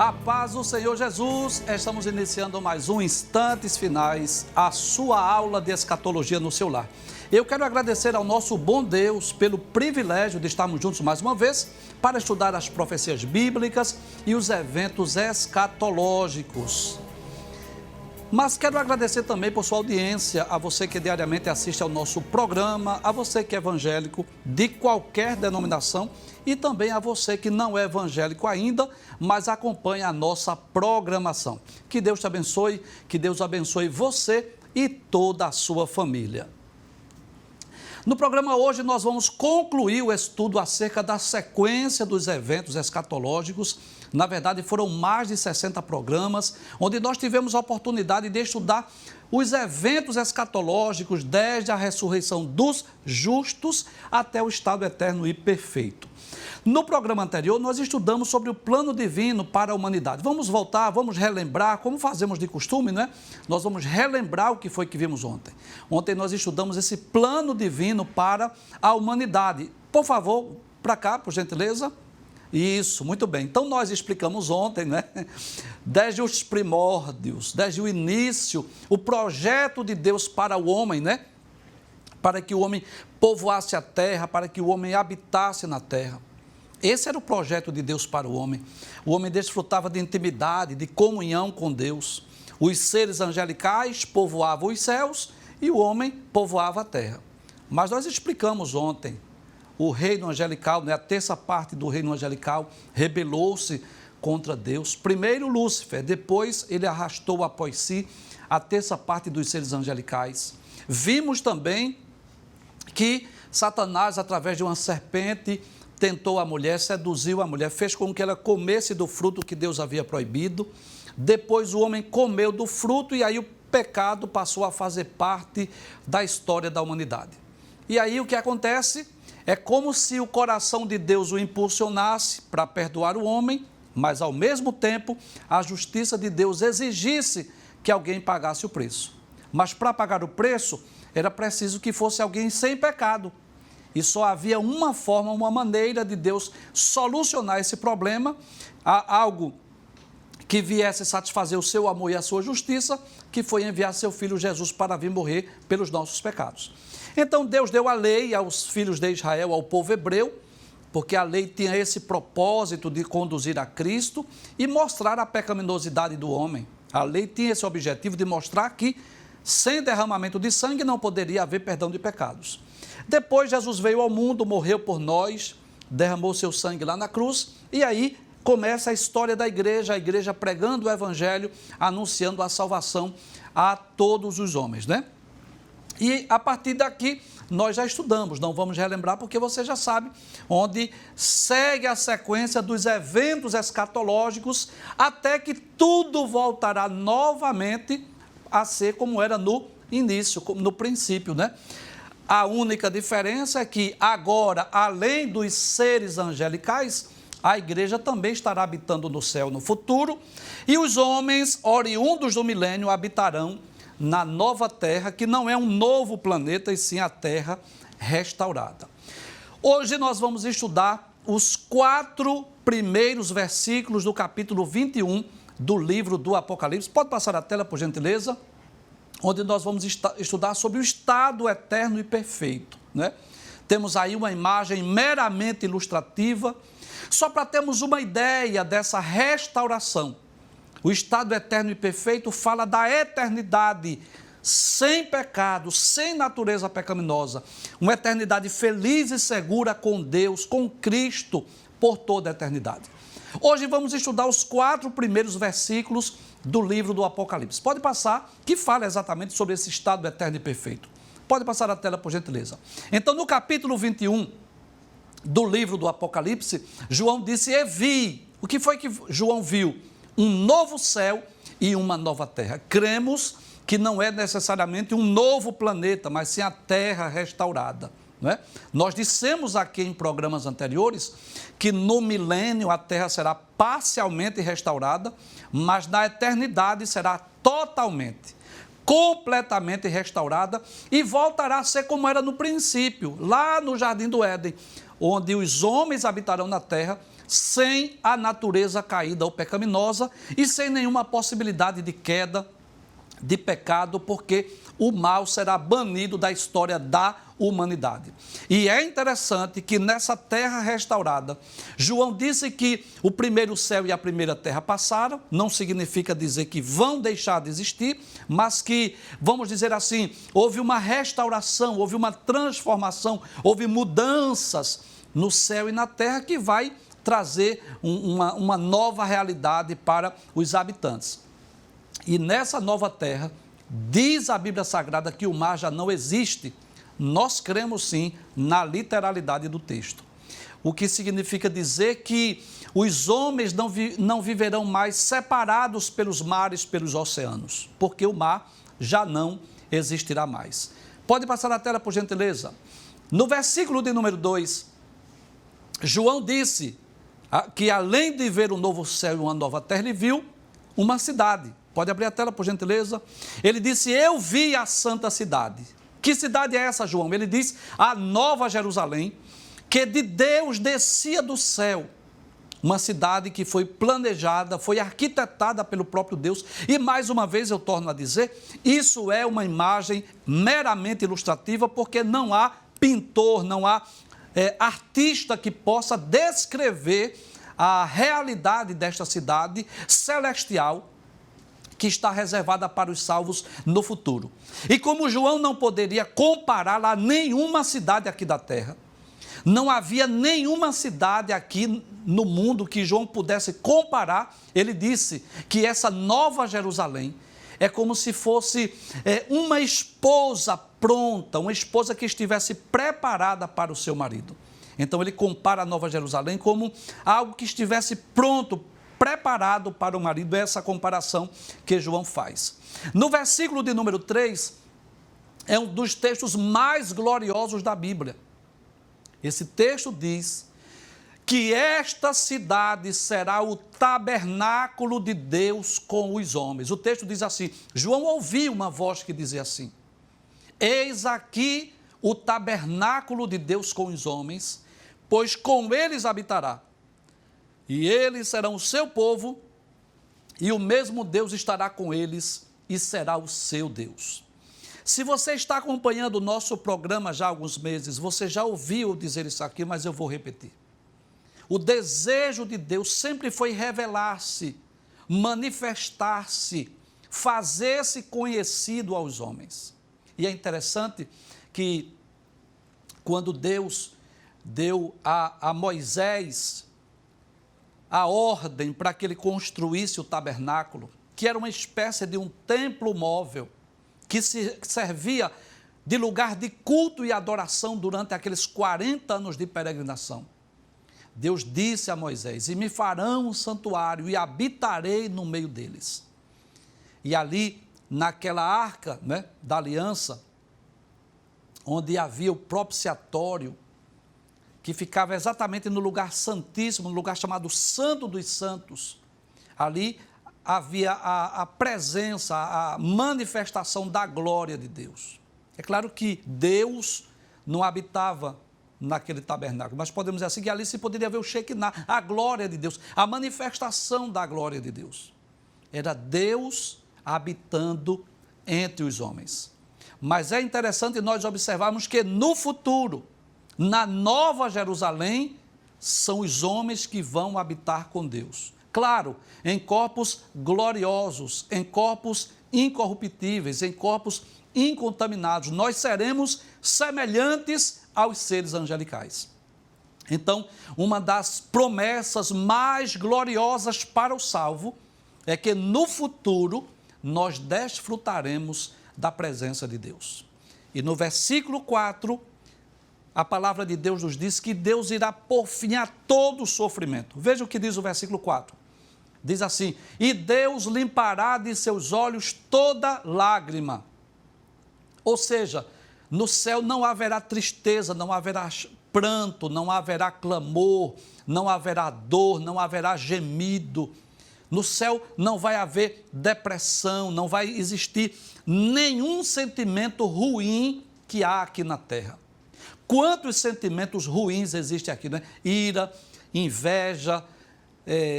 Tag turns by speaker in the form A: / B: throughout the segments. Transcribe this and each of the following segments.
A: A paz do Senhor Jesus, estamos iniciando mais um Instantes Finais, a sua aula de escatologia no seu lar. Eu quero agradecer ao nosso bom Deus pelo privilégio de estarmos juntos mais uma vez para estudar as profecias bíblicas e os eventos escatológicos. Mas quero agradecer também por sua audiência, a você que diariamente assiste ao nosso programa, a você que é evangélico de qualquer denominação e também a você que não é evangélico ainda, mas acompanha a nossa programação. Que Deus te abençoe, que Deus abençoe você e toda a sua família. No programa hoje nós vamos concluir o estudo acerca da sequência dos eventos escatológicos. Na verdade foram mais de 60 programas, onde nós tivemos a oportunidade de estudar os eventos escatológicos desde a ressurreição dos justos até o estado eterno e perfeito. No programa anterior, nós estudamos sobre o plano divino para a humanidade. Vamos voltar, vamos relembrar, como fazemos de costume, né? Nós vamos relembrar o que foi que vimos ontem. Ontem nós estudamos esse plano divino para a humanidade. Por favor, para cá, por gentileza. Isso, muito bem. Então, nós explicamos ontem, né? Desde os primórdios, desde o início, o projeto de Deus para o homem, né? Para que o homem povoasse a terra, para que o homem habitasse na terra. Esse era o projeto de Deus para o homem. O homem desfrutava de intimidade, de comunhão com Deus. Os seres angelicais povoavam os céus e o homem povoava a terra. Mas nós explicamos ontem, o reino angelical, né, a terça parte do reino angelical, rebelou-se contra Deus. Primeiro Lúcifer, depois ele arrastou após si a terça parte dos seres angelicais. Vimos também que Satanás, através de uma serpente, tentou a mulher, seduziu a mulher, fez com que ela comesse do fruto que Deus havia proibido. Depois o homem comeu do fruto e aí o pecado passou a fazer parte da história da humanidade. E aí o que acontece? É como se o coração de Deus o impulsionasse para perdoar o homem, mas ao mesmo tempo a justiça de Deus exigisse que alguém pagasse o preço. Mas para pagar o preço era preciso que fosse alguém sem pecado. E só havia uma forma, uma maneira de Deus solucionar esse problema, algo que viesse satisfazer o seu amor e a sua justiça, que foi enviar seu filho Jesus para vir morrer pelos nossos pecados. Então Deus deu a lei aos filhos de Israel, ao povo hebreu, porque a lei tinha esse propósito de conduzir a Cristo e mostrar a pecaminosidade do homem. A lei tinha esse objetivo de mostrar que sem derramamento de sangue não poderia haver perdão de pecados. Depois Jesus veio ao mundo, morreu por nós, derramou seu sangue lá na cruz e aí começa a história da igreja, a igreja pregando o evangelho, anunciando a salvação a todos os homens, né? E a partir daqui nós já estudamos, não vamos relembrar porque você já sabe, onde segue a sequência dos eventos escatológicos até que tudo voltará novamente a ser como era no início, no princípio, né? A única diferença é que agora, além dos seres angelicais, a igreja também estará habitando no céu no futuro e os homens oriundos do milênio habitarão na nova terra, que não é um novo planeta, e sim a terra restaurada. Hoje nós vamos estudar os 4 primeiros versículos do capítulo 21 do livro do Apocalipse. Pode passar a tela, por gentileza? Onde nós vamos estudar sobre o estado eterno e perfeito, né? Temos aí uma imagem meramente ilustrativa, só para termos uma ideia dessa restauração. O estado eterno e perfeito fala da eternidade sem pecado, sem natureza pecaminosa, uma eternidade feliz e segura com Deus, com Cristo, por toda a eternidade. Hoje vamos estudar os 4 primeiros versículos do livro do Apocalipse. Pode passar, que fala exatamente sobre esse estado eterno e perfeito. Pode passar a tela, por gentileza. Então, no capítulo 21 do livro do Apocalipse, João disse, e vi. O que foi que João viu? Um novo céu e uma nova terra. Cremos que não é necessariamente um novo planeta, mas sim a terra restaurada. Né? Nós dissemos aqui em programas anteriores que no milênio a terra será parcialmente restaurada, mas na eternidade será totalmente, completamente restaurada e voltará a ser como era no princípio, lá no Jardim do Éden, onde os homens habitarão na terra sem a natureza caída ou pecaminosa e sem nenhuma possibilidade de queda, de pecado, porque o mal será banido da história da humanidade. E é interessante que nessa terra restaurada, João disse que o primeiro céu e a primeira terra passaram, não significa dizer que vão deixar de existir, mas que, vamos dizer assim, houve uma restauração, houve uma transformação, houve mudanças no céu e na terra que vai trazer uma nova realidade para os habitantes. E nessa nova terra, diz a Bíblia Sagrada que o mar já não existe. Nós cremos sim na literalidade do texto. O que significa dizer que os homens não viverão mais separados pelos mares, pelos oceanos, porque o mar já não existirá mais. Pode passar a tela, por gentileza. No versículo de número 2, João disse que além de ver um novo céu e uma nova terra, ele viu uma cidade. Pode abrir a tela, por gentileza. Ele disse, eu vi a santa cidade. Que cidade é essa, João? Ele diz, a Nova Jerusalém, que de Deus descia do céu. Uma cidade que foi planejada, foi arquitetada pelo próprio Deus. E mais uma vez eu torno a dizer, isso é uma imagem meramente ilustrativa, porque não há pintor, não há artista que possa descrever a realidade desta cidade celestial, que está reservada para os salvos no futuro. E como João não poderia compará-la a nenhuma cidade aqui da terra, não havia nenhuma cidade aqui no mundo que João pudesse comparar, ele disse que essa Nova Jerusalém é como se fosse uma esposa pronta, uma esposa que estivesse preparada para o seu marido. Então ele compara a Nova Jerusalém como algo que estivesse pronto, preparado para o marido, essa comparação que João faz. No versículo de número 3, é um dos textos mais gloriosos da Bíblia. Esse texto diz que esta cidade será o tabernáculo de Deus com os homens. O texto diz assim, João ouviu uma voz que dizia assim, eis aqui o tabernáculo de Deus com os homens, pois com eles habitará. E eles serão o seu povo, e o mesmo Deus estará com eles, e será o seu Deus. Se você está acompanhando o nosso programa já há alguns meses, você já ouviu dizer isso aqui, mas eu vou repetir. O desejo de Deus sempre foi revelar-se, manifestar-se, fazer-se conhecido aos homens. E é interessante que quando Deus deu a Moisés a ordem para que ele construísse o tabernáculo, que era uma espécie de um templo móvel, que servia de lugar de culto e adoração durante aqueles 40 anos de peregrinação. Deus disse a Moisés, e me farão um santuário e habitarei no meio deles. E ali, naquela arca, né, da aliança, onde havia o propiciatório, que ficava exatamente no lugar santíssimo, no lugar chamado Santo dos Santos. Ali havia a presença, a manifestação da glória de Deus. É claro que Deus não habitava naquele tabernáculo, mas podemos dizer assim que ali se poderia ver o Shekinah, a glória de Deus, a manifestação da glória de Deus. Era Deus habitando entre os homens. Mas é interessante nós observarmos que no futuro, na Nova Jerusalém, são os homens que vão habitar com Deus. Claro, em corpos gloriosos, em corpos incorruptíveis, em corpos incontaminados. Nós seremos semelhantes aos seres angelicais. Então, uma das promessas mais gloriosas para o salvo é que no futuro nós desfrutaremos da presença de Deus. E no versículo 4, a palavra de Deus nos diz que Deus irá pôr fim a todo o sofrimento. Veja o que diz o versículo 4. Diz assim, e Deus limpará de seus olhos toda lágrima. Ou seja, no céu não haverá tristeza, não haverá pranto, não haverá clamor, não haverá dor, não haverá gemido. No céu não vai haver depressão, não vai existir nenhum sentimento ruim que há aqui na terra. Quantos sentimentos ruins existem aqui, né? Ira, inveja,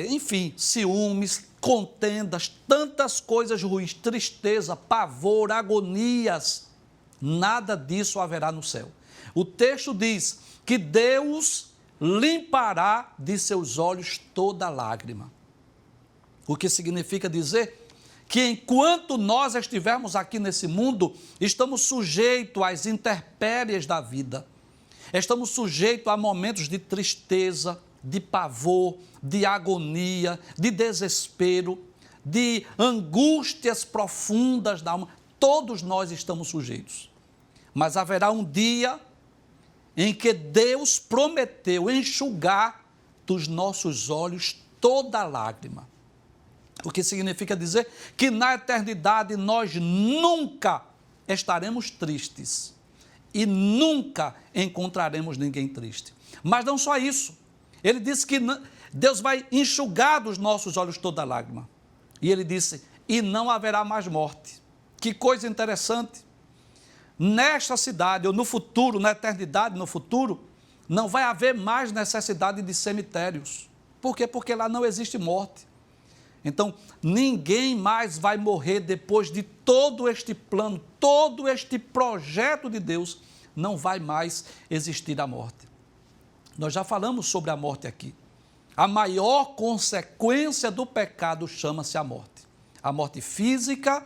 A: enfim, ciúmes, contendas, tantas coisas ruins, tristeza, pavor, agonias, nada disso haverá no céu. O texto diz que Deus limpará de seus olhos toda lágrima. O que significa dizer que enquanto nós estivermos aqui nesse mundo, estamos sujeitos às intempéries da vida. Estamos sujeitos a momentos de tristeza, de pavor, de agonia, de desespero, de angústias profundas da alma. Todos nós estamos sujeitos. Mas haverá um dia em que Deus prometeu enxugar dos nossos olhos toda lágrima. O que significa dizer que na eternidade nós nunca estaremos tristes e nunca encontraremos ninguém triste. Mas não só isso. Ele disse que Deus vai enxugar dos nossos olhos toda lágrima. E ele disse, e não haverá mais morte. Que coisa interessante. Nesta cidade, ou no futuro, na eternidade, no futuro, não vai haver mais necessidade de cemitérios. Por quê? Porque lá não existe morte. Então, ninguém mais vai morrer depois de todo este plano, todo este projeto de Deus, não vai mais existir a morte. Nós já falamos sobre a morte aqui. A maior consequência do pecado chama-se a morte. A morte física,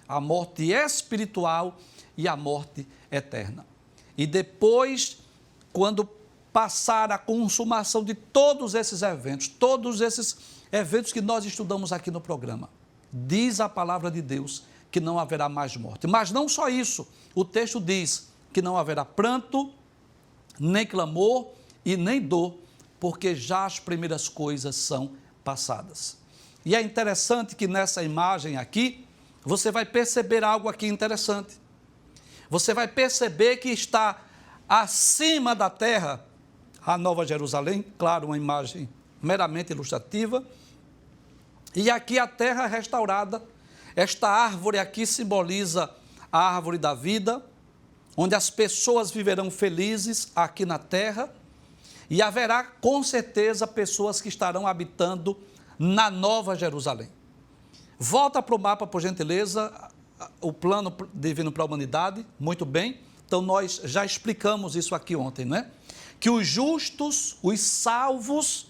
A: a morte espiritual e a morte eterna. E depois, quando passar a consumação de todos esses eventos que nós estudamos aqui no programa, diz a palavra de Deus que não haverá mais morte. Mas não só isso, o texto diz que não haverá pranto, nem clamor e nem dor, porque já as primeiras coisas são passadas. E é interessante que nessa imagem aqui, você vai perceber algo aqui interessante. Você vai perceber que está acima da terra a Nova Jerusalém, claro, uma imagem meramente ilustrativa, e aqui a terra restaurada. Esta árvore aqui simboliza a árvore da vida, onde as pessoas viverão felizes aqui na terra, e haverá com certeza pessoas que estarão habitando na Nova Jerusalém. Volta para o mapa, por gentileza, o plano divino para a humanidade, muito bem. Então nós já explicamos isso aqui ontem, não é? Que os justos, os salvos,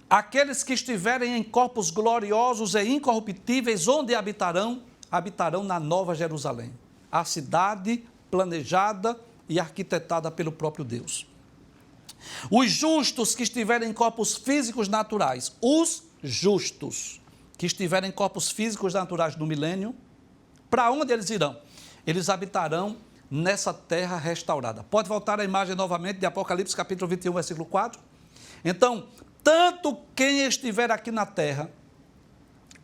A: aqueles que estiverem em corpos gloriosos e incorruptíveis, onde habitarão? Habitarão na Nova Jerusalém, a cidade planejada e arquitetada pelo próprio Deus. Os justos que estiverem em corpos físicos naturais, os justos que estiverem em corpos físicos naturais no milênio, para onde eles irão? Eles habitarão nessa terra restaurada. Pode voltar a imagem novamente de Apocalipse capítulo 21, versículo 4? Então, tanto quem estiver aqui na terra,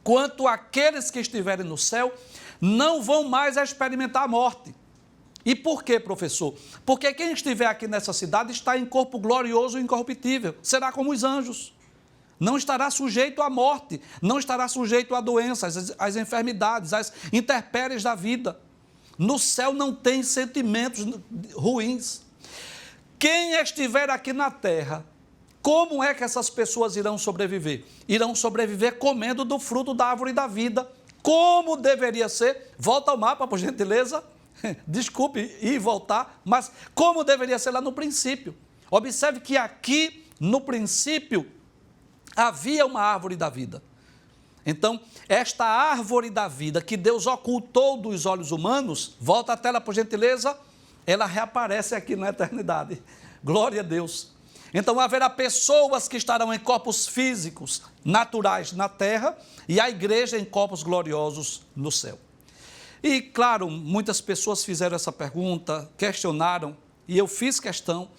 A: quanto aqueles que estiverem no céu, não vão mais experimentar a morte. E por quê, professor? Porque quem estiver aqui nessa cidade está em corpo glorioso e incorruptível, será como os anjos. Não estará sujeito à morte, não estará sujeito a doenças, às enfermidades, às intempéries da vida. No céu não tem sentimentos ruins. Quem estiver aqui na terra, como é que essas pessoas irão sobreviver? Irão sobreviver comendo do fruto da árvore da vida. Como deveria ser? Volta ao mapa, por gentileza. Desculpe ir e voltar, mas como deveria ser lá no princípio. Observe que aqui, no princípio, havia uma árvore da vida. Então, esta árvore da vida que Deus ocultou dos olhos humanos, volta à tela, por gentileza, ela reaparece aqui na eternidade. Glória a Deus. Então, haverá pessoas que estarão em corpos físicos, naturais na terra, e a igreja em corpos gloriosos no céu. E, claro, muitas pessoas fizeram essa pergunta, questionaram, e eu fiz questão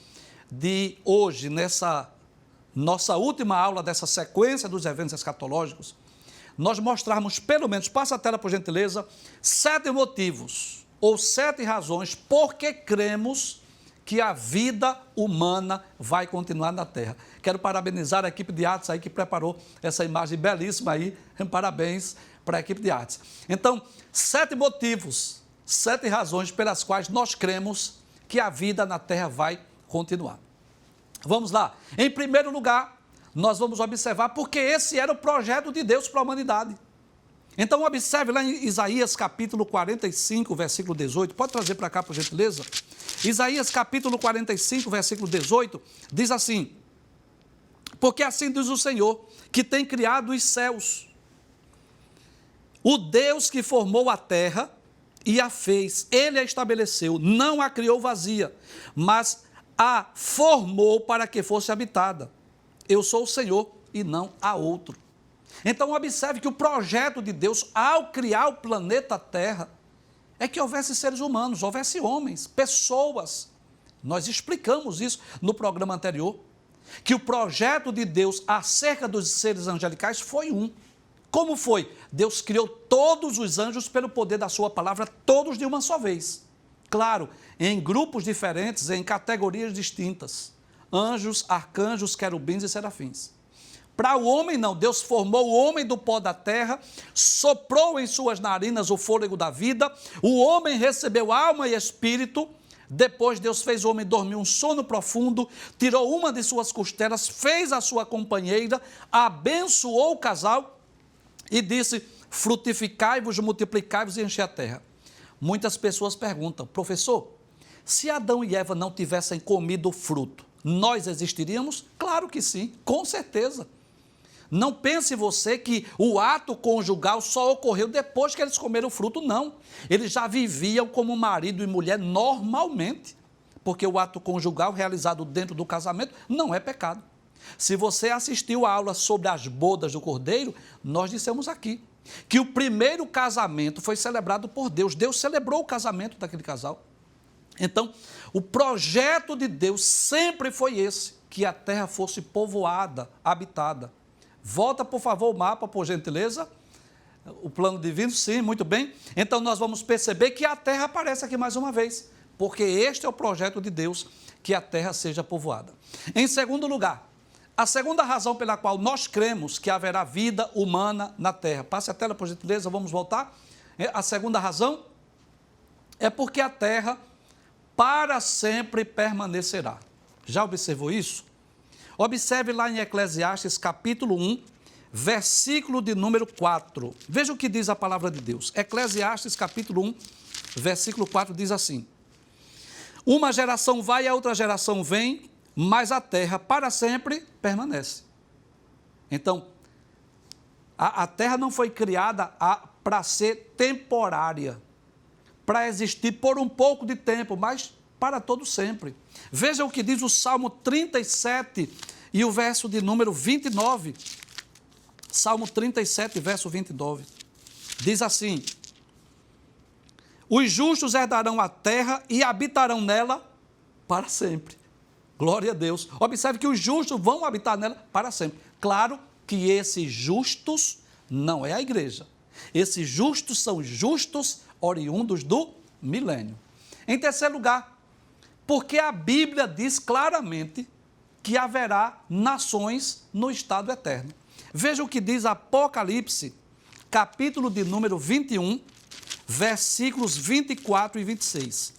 A: de hoje, nessa nossa última aula dessa sequência dos eventos escatológicos, nós mostrarmos pelo menos, passa a tela por gentileza, 7 motivos ou 7 razões por que cremos que a vida humana vai continuar na Terra. Quero parabenizar a equipe de artes aí que preparou essa imagem belíssima aí, parabéns para a equipe de artes. Então, 7 motivos, 7 razões pelas quais nós cremos que a vida na Terra vai continuar. Vamos lá. Em primeiro lugar, nós vamos observar porque esse era o projeto de Deus para a humanidade. Então, observe lá em Isaías capítulo 45, versículo 18. Pode trazer para cá, por gentileza? Isaías capítulo 45, versículo 18, diz assim: porque assim diz o Senhor, que tem criado os céus, o Deus que formou a terra e a fez, ele a estabeleceu, não a criou vazia, mas a formou para que fosse habitada. Eu sou o Senhor e não há outro. Então observe que o projeto de Deus ao criar o planeta Terra é que houvesse seres humanos, houvesse homens, pessoas. Nós explicamos isso no programa anterior, que o projeto de Deus acerca dos seres angelicais foi um. Como foi? Deus criou todos os anjos pelo poder da sua palavra, todos de uma só vez. Claro, em grupos diferentes, em categorias distintas. Anjos, arcanjos, querubins e serafins. Para o homem não, Deus formou o homem do pó da terra, soprou em suas narinas o fôlego da vida, o homem recebeu alma e espírito, depois Deus fez o homem dormir um sono profundo, tirou uma de suas costelas, fez a sua companheira, abençoou o casal e disse: frutificai-vos, multiplicai-vos e enchei a terra. Muitas pessoas perguntam: professor, se Adão e Eva não tivessem comido o fruto, nós existiríamos? Claro que sim, com certeza. Não pense você que o ato conjugal só ocorreu depois que eles comeram o fruto, não. Eles já viviam como marido e mulher normalmente, porque o ato conjugal realizado dentro do casamento não é pecado. Se você assistiu a aula sobre as bodas do Cordeiro, nós dissemos aqui que o primeiro casamento foi celebrado por Deus. Deus celebrou o casamento daquele casal. Então, o projeto de Deus sempre foi esse, que a terra fosse povoada, habitada. Volta, por favor, o mapa, por gentileza. O plano divino, sim, muito bem. Então, nós vamos perceber que a terra aparece aqui mais uma vez, porque este é o projeto de Deus, que a terra seja povoada. Em segundo lugar, a segunda razão pela qual nós cremos que haverá vida humana na terra. Passe a tela, por gentileza, vamos voltar. A segunda razão é porque a terra para sempre permanecerá. Já observou isso? Observe lá em Eclesiastes capítulo 1, versículo de número 4. Veja o que diz a palavra de Deus. Eclesiastes capítulo 1, versículo 4 diz assim: uma geração vai e a outra geração vem, mas a terra para sempre permanece. Então, a terra não foi criada para ser temporária, para existir por um pouco de tempo, mas para todo sempre. Veja o que diz o Salmo 37 e o verso de número 29. Salmo 37, verso 29. Diz assim: os justos herdarão a terra e habitarão nela para sempre. Glória a Deus. Observe que os justos vão habitar nela para sempre. Claro que esses justos não é a igreja. Esses justos são justos oriundos do milênio. Em terceiro lugar, porque a Bíblia diz claramente que haverá nações no estado eterno. Veja o que diz Apocalipse, capítulo de número 21, versículos 24 e 26.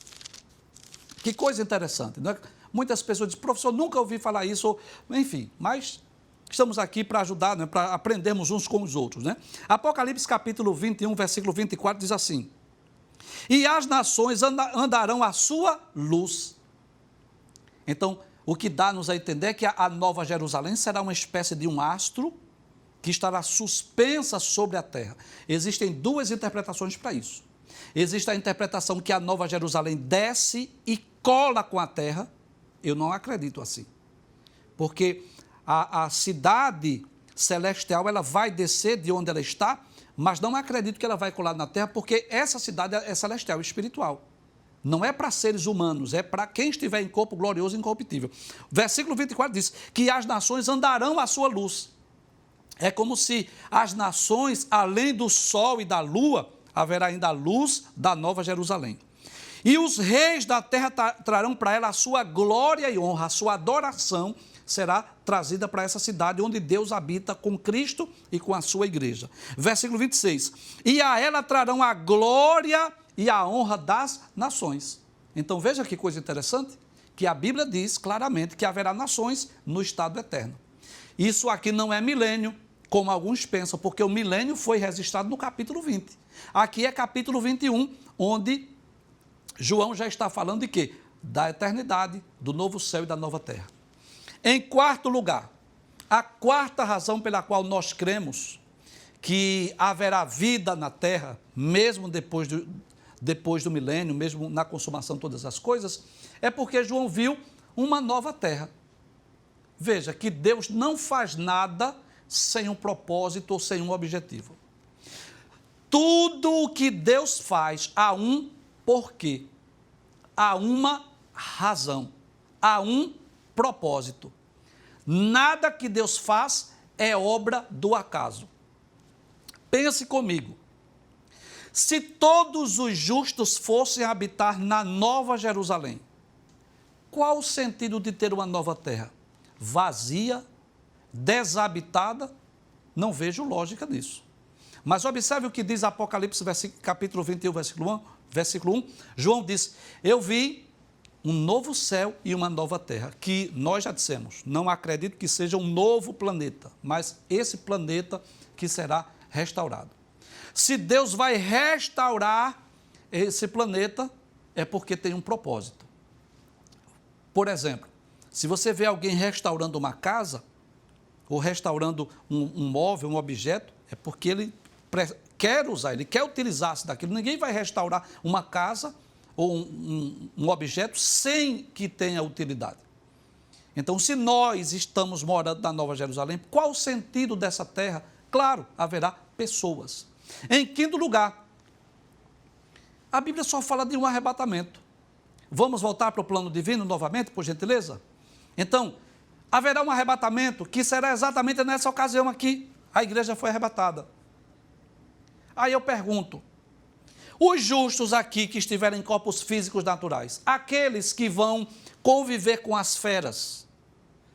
A: Que coisa interessante, não é? Muitas pessoas dizem: professor, nunca ouvi falar isso, enfim, mas estamos aqui para ajudar, né, para aprendermos uns com os outros, né? Apocalipse capítulo 21, versículo 24 diz assim: e as nações andarão à sua luz. Então, o que dá-nos a entender é que a Nova Jerusalém será uma espécie de um astro que estará suspensa sobre a terra. Existem duas interpretações para isso. Existe a interpretação que a Nova Jerusalém desce e cola com a terra. Eu não acredito assim, porque a cidade celestial ela vai descer de onde ela está, mas não acredito que ela vai colar na terra, porque essa cidade é celestial, espiritual. Não é para seres humanos, é para quem estiver em corpo glorioso e incorruptível. Versículo 24 diz que as nações andarão à sua luz. É como se as nações, além do sol e da lua, haverá ainda a luz da Nova Jerusalém. E os reis da terra trarão para ela a sua glória e honra, a sua adoração será trazida para essa cidade onde Deus habita com Cristo e com a sua igreja. Versículo 26. E a ela trarão a glória e a honra das nações. Então veja que coisa interessante, que a Bíblia diz claramente que haverá nações no estado eterno. Isso aqui não é milênio, como alguns pensam, porque o milênio foi registrado no capítulo 20. Aqui é capítulo 21, onde João já está falando de quê? Da eternidade, do novo céu e da nova terra. Em quarto lugar, a quarta razão pela qual nós cremos que haverá vida na terra, mesmo depois do milênio, mesmo na consumação de todas as coisas, é porque João viu uma nova terra. Veja que Deus não faz nada sem um propósito ou sem um objetivo. Tudo o que Deus faz há um porquê, há uma razão, há um propósito. Nada que Deus faz é obra do acaso. Pense comigo. Se todos os justos fossem habitar na Nova Jerusalém, qual o sentido de ter uma nova terra? Vazia, desabitada? Não vejo lógica nisso. Mas observe o que diz Apocalipse, capítulo 21, versículo 1. João diz, eu vi um novo céu e uma nova terra, que nós já dissemos, não acredito que seja um novo planeta, mas esse planeta que será restaurado. Se Deus vai restaurar esse planeta, é porque tem um propósito. Por exemplo, se você vê alguém restaurando uma casa, ou restaurando um móvel, um objeto, é porque ele quer usar, ele quer utilizar-se daquilo. Ninguém vai restaurar uma casa ou um objeto sem que tenha utilidade. Então, se nós estamos morando na Nova Jerusalém, qual o sentido dessa terra? Claro, haverá pessoas. Em quinto lugar, a Bíblia só fala de um arrebatamento. Vamos voltar para o plano divino novamente, por gentileza? Então, haverá um arrebatamento que será exatamente nessa ocasião aqui. A igreja foi arrebatada. Aí eu pergunto, os justos aqui que estiverem em corpos físicos naturais, aqueles que vão conviver com as feras,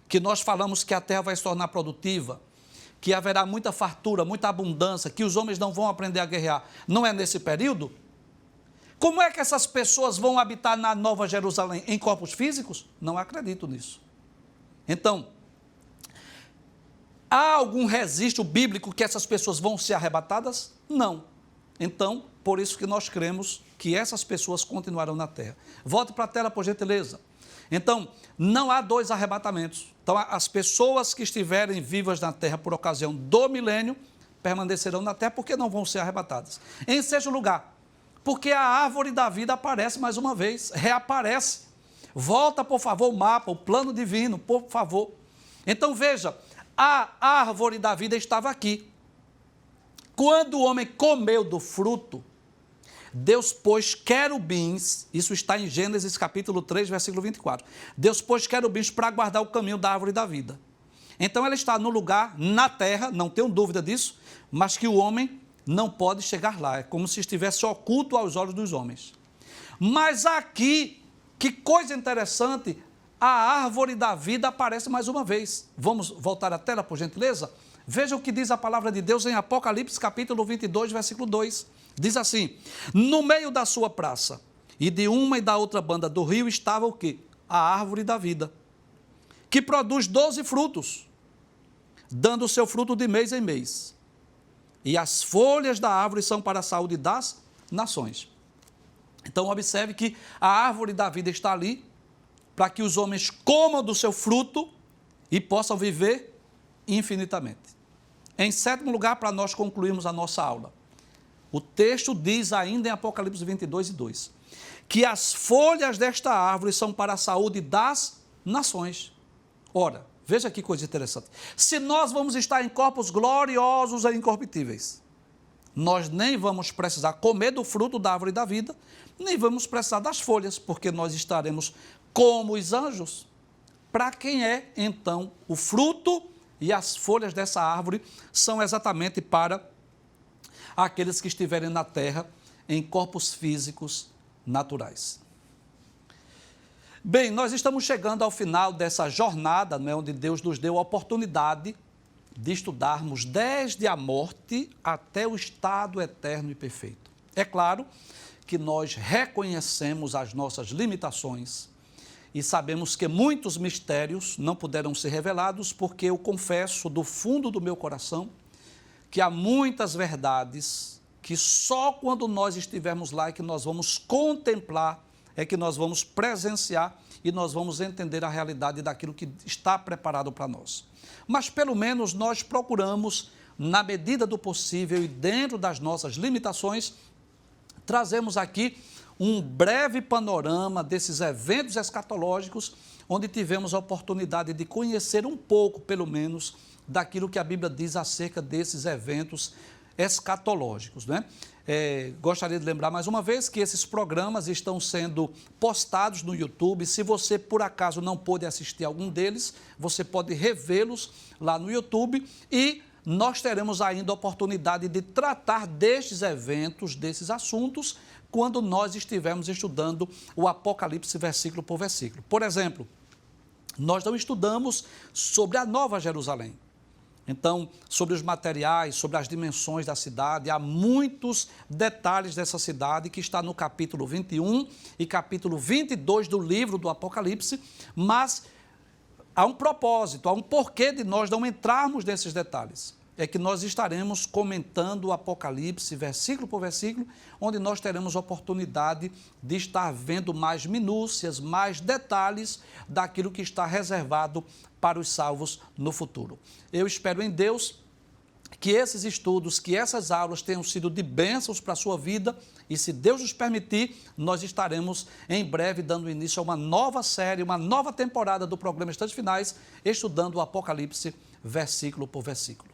A: que nós falamos que a terra vai se tornar produtiva, que haverá muita fartura, muita abundância, que os homens não vão aprender a guerrear, não é nesse período? Como é que essas pessoas vão habitar na Nova Jerusalém em corpos físicos? Não acredito nisso. Então, há algum registro bíblico que essas pessoas vão ser arrebatadas? Não. Então, por isso que nós cremos que essas pessoas continuarão na terra. Volte para a tela, por gentileza. Então, não há dois arrebatamentos. Então, as pessoas que estiverem vivas na terra por ocasião do milênio permanecerão na terra porque não vão ser arrebatadas. Em sexto lugar, porque a árvore da vida aparece mais uma vez, reaparece. Volta, por favor, o mapa, o plano divino, por favor. Então, veja, a árvore da vida estava aqui. Quando o homem comeu do fruto, Deus pôs querubins, isso está em Gênesis capítulo 3, versículo 24. Deus pôs querubins para guardar o caminho da árvore da vida. Então, ela está no lugar, na terra, não tenho dúvida disso, mas que o homem não pode chegar lá. É como se estivesse oculto aos olhos dos homens. Mas aqui, que coisa interessante, a árvore da vida aparece mais uma vez. Vamos voltar à tela, por gentileza? Veja o que diz a palavra de Deus em Apocalipse, capítulo 22, versículo 2. Diz assim, no meio da sua praça e de uma e da outra banda do rio estava o quê? A árvore da vida, que produz 12 frutos, dando o seu fruto de mês em mês. E as folhas da árvore são para a saúde das nações. Então, observe que a árvore da vida está ali para que os homens comam do seu fruto e possam viver infinitamente. Em sétimo lugar, para nós concluirmos a nossa aula, o texto diz ainda em Apocalipse 22 e 2, que as folhas desta árvore são para a saúde das nações. Ora, veja que coisa interessante. Se nós vamos estar em corpos gloriosos e incorruptíveis, nós nem vamos precisar comer do fruto da árvore da vida, nem vamos precisar das folhas, porque nós estaremos como os anjos. Para quem é, então, o fruto e as folhas dessa árvore são exatamente para aqueles que estiverem na terra em corpos físicos naturais. Bem, nós estamos chegando ao final dessa jornada, né, onde Deus nos deu a oportunidade de estudarmos desde a morte até o estado eterno e perfeito. É claro que nós reconhecemos as nossas limitações e sabemos que muitos mistérios não puderam ser revelados, porque eu confesso do fundo do meu coração que há muitas verdades que só quando nós estivermos lá é que nós vamos contemplar, é que nós vamos presenciar e nós vamos entender a realidade daquilo que está preparado para nós. Mas pelo menos nós procuramos, na medida do possível e dentro das nossas limitações, trazemos aqui um breve panorama desses eventos escatológicos, onde tivemos a oportunidade de conhecer um pouco, pelo menos, daquilo que a Bíblia diz acerca desses eventos escatológicos, né? Gostaria de lembrar mais uma vez que esses programas estão sendo postados no YouTube. Se você, por acaso, não pôde assistir algum deles, você pode revê-los lá no YouTube e nós teremos ainda a oportunidade de tratar destes eventos, desses assuntos, quando nós estivermos estudando o Apocalipse versículo por versículo. Por exemplo, nós não estudamos sobre a Nova Jerusalém. Então, sobre os materiais, sobre as dimensões da cidade, há muitos detalhes dessa cidade que está no capítulo 21 e capítulo 22 do livro do Apocalipse, mas há um propósito, há um porquê de nós não entrarmos nesses detalhes. É que nós estaremos comentando o Apocalipse, versículo por versículo, onde nós teremos oportunidade de estar vendo mais minúcias, mais detalhes daquilo que está reservado para os salvos no futuro. Eu espero em Deus que esses estudos, que essas aulas tenham sido de bênçãos para a sua vida e, se Deus nos permitir, nós estaremos em breve dando início a uma nova série, uma nova temporada do programa Instantes Finais, estudando o Apocalipse versículo por versículo.